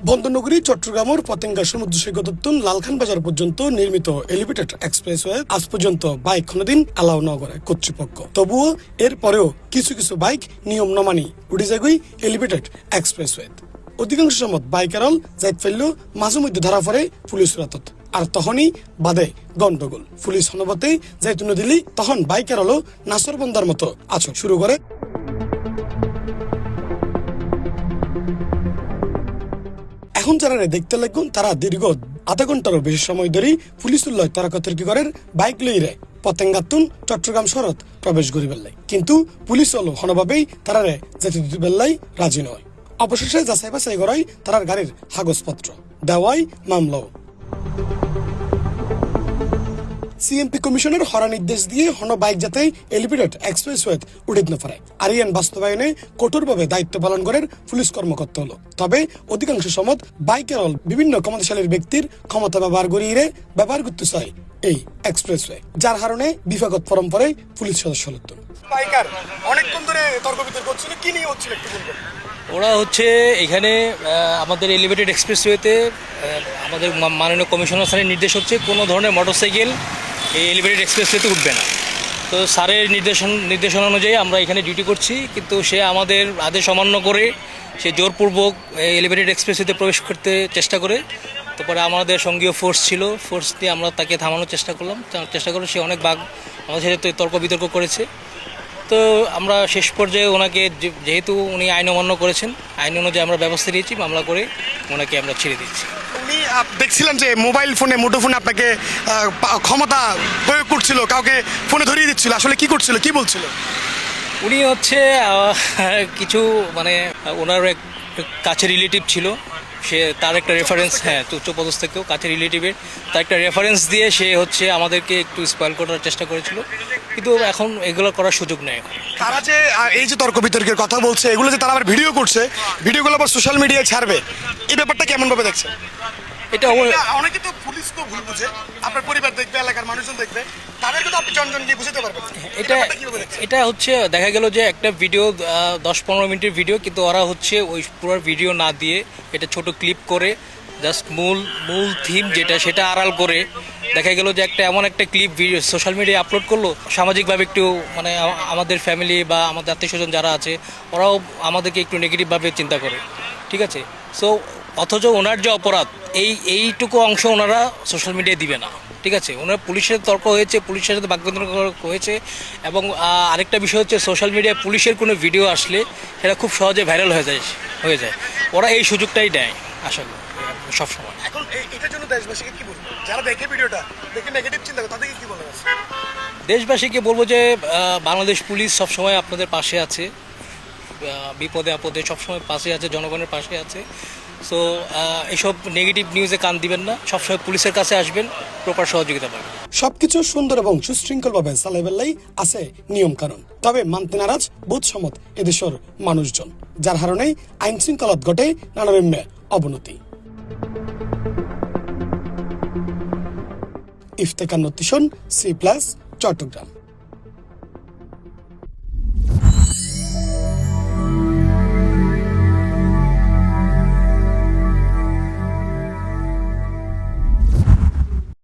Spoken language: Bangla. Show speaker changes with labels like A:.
A: বন্দরনগরী চট্টগ্রামের পতেঙ্গা সমুদ্র সৈকত লালখান বাজার পর্যন্ত নির্মিত এলিভেটেড এক্সপ্রেসওয়ে আজ পর্যন্ত বাইক কোনোদিন অ্যালাউ না করে কর্তৃপক্ষ। তবুও এর পরেও কিছু কিছু বাইক নিয়ম না মানি উঠে যাগুই এলিভেটেড এক্সপ্রেসওয়ে। অধিকাংশ সময় বাইকারল যাইত ফেললেও মাঝে মধ্যে ধরা পড়ে পুলিশ রাতত, আর তখনই বাদে গন্ডগোল। পুলিশ হনবতে যাইত দিলি তখন বাইকারলও নাসরবন্দার মতো আচর শুরু করে। এখন যারা দেখতে লাগুন তারা দীর্ঘ আধা ঘন্টারও বেশি সময় ধরে পুলিশ উল্লয় তর্কাতর্কি করেন বাইক লইরে পতেঙ্গাতুন চট্টগ্রাম শহরত প্রবেশ করি বেল্লাই, কিন্তু পুলিশ হলো হনভাবেই তারারে যেতে দিতে বেল্লাই রাজি নয়। অবশেষে যাচাই বাছাই করাই তারার গাড়ির কাগজপত্র দেওয়াই মামলাও। সিএমপি কমিশনের হরা নির্দেশ দিয়ে হন বাইক যাতে এলিভেটেড এক্সপ্রেসওয়ে উড়িত না পারে আর ইয়ান বাস্তবায়নে কঠোরভাবে দায়িত্ব পালন করেন পুলিশ কর্মকর্তা হলো। তবে অধিকাংশ সময় বাইকের বিভিন্ন ক্ষমতাশালী ব্যক্তির ক্ষমতা ব্যবহার করিয়ে ব্যবহার করতে চায় এই এক্সপ্রেসওয়ে, যার কারণে বিভাগত পরম্পরায় পুলিশ সদস্য হতো। বাইকার অনেকক্ষণ ধরে তর্ক বিতর্ক হচ্ছিল, কি নিয়ে হচ্ছিল একটু বলবেন?
B: ওরা হচ্ছে এখানে আমাদের এলিভেটেড এক্সপ্রেসওয়েতে আমাদের মাননীয় কমিশনার স্যারের নির্দেশ হচ্ছে কোনো ধরনের মোটরসাইকেল এই এলিভেটেড এক্সপ্রেসওয়েতে উঠবে না। তো স্যারের নির্দেশনা অনুযায়ী আমরা এখানে ডিউটি করছি, কিন্তু সে আমাদের আদেশ অমান্য করে সে জোরপূর্বক এলিভেটেড এক্সপ্রেসওয়েতে প্রবেশ করতে চেষ্টা করে। তারপরে আমাদের সঙ্গীয় ফোর্স ছিল, ফোর্স দিয়ে আমরা তাকে থামানোর চেষ্টা করে সে অনেক আমাদের সাথে তর্ক বিতর্ক করেছে। তো আমরা শেষ পর্যায়ে ওনাকে যেহেতু উনি আইন অমান্য করেছেন, আইন অনুযায়ী আমরা ব্যবস্থা নিয়েছি, মামলা করে ওনাকে আমরা ছেড়ে দিচ্ছি।
A: উনি দেখছিলাম যে মোবাইল ফোনে মুঠোফোনে আপনাকে ক্ষমতা প্রয়োগ করছিল, কাউকে ফোনে ধরিয়ে দিচ্ছিল, আসলে কি করছিল, কি বলছিল?
B: উনি হচ্ছে কিছু মানে ওনার এক কাছে রিলেটিভ ছিল, সে তার একটা রেফারেন্স, হ্যাঁ উচ্চপদস্থ কেউ কাছে রিলেটিভের তার একটা রেফারেন্স দিয়ে সে হচ্ছে আমাদেরকে একটু স্পয়েল করার চেষ্টা করেছিল, কিন্তু এখন এগুলো করার সুযোগ নেই।
A: তারা যে এই যে তর্ক বিতর্কের কথা বলছে, এগুলো যে তারা আবার ভিডিও করছে, ভিডিওগুলো আবার সোশ্যাল মিডিয়ায় ছাড়বে, এই ব্যাপারটা কেমন ভাবে দেখছেন?
B: এটা
A: অনেকে তো পুলিশ তো ভুল বুঝে, আপনার পরিবার দেখবে, এলাকার মানুষজন দেখবে, তাদেরকে তো আপনি জনজন দিয়ে বুঝতে পারবেন।
B: এটা হচ্ছে দেখা গেল যে একটা ভিডিও 10-15 মিনিটের ভিডিও, কিন্তু ওরা হচ্ছে ওই পুরো ভিডিও না দিয়ে এটা ছোট ক্লিপ করে জাস্ট মূল থিম যেটা সেটা আড়াল করে দেখা গেল যে এমন একটা ক্লিপ ভিডিও সোশ্যাল মিডিয়ায় আপলোড করলো, সামাজিকভাবে একটু মানে আমাদের ফ্যামিলি বা আমাদের আত্মীয় স্বজন যারা আছে ওরাও আমাদেরকে একটু নেগেটিভভাবে চিন্তা করে, ঠিক আছে। সো অথচ ওনার যে অপরাধ এইটুকু অংশ ওনারা সোশ্যাল মিডিয়ায় দিবে না, ঠিক আছে। ওনার পুলিশের তর্ক হয়েছে, পুলিশের সাথে বাকবিতণ্ডা হয়েছে, এবং আরেকটা বিষয় হচ্ছে সোশ্যাল মিডিয়ায় পুলিশের কোনো ভিডিও আসলে সেটা খুব সহজে ভাইরাল হয়ে যায়। ওরা এই সুযোগটাই দেয় আসলে সবসময়।
A: এখন এটার জন্য দেশবাসীকে কি বলবো, যারা দেখে ভিডিওটা দেখে নেগেটিভ চিন্তা করে তাদেরকে কি বলবো?
B: দেশবাসীকে বলবো যে বাংলাদেশ পুলিশ সবসময় আপনাদের পাশে আছে, বিপদে আপদে সবসময় পাশে আছে, জনগণের পাশে আছে। সো এইসব নেগেটিভ নিউজে কান দিবেন না, সবসময় পুলিশের কাছে আসবেন, প্রপার সহযোগিতা পাবেন।
A: সবকিছু সুন্দর এবং সুশৃঙ্খলভাবে চালাইবেলাই আছে নিয়ম কানুন, তবে মানতে নারাজ বোধ সমত এদেশের মানুষজন, যার কারণে আইন শৃঙ্খলাত ঘটে নানারম্যে অবনতি। ইফতেখার নতিশন, C+ চট্টগ্রাম।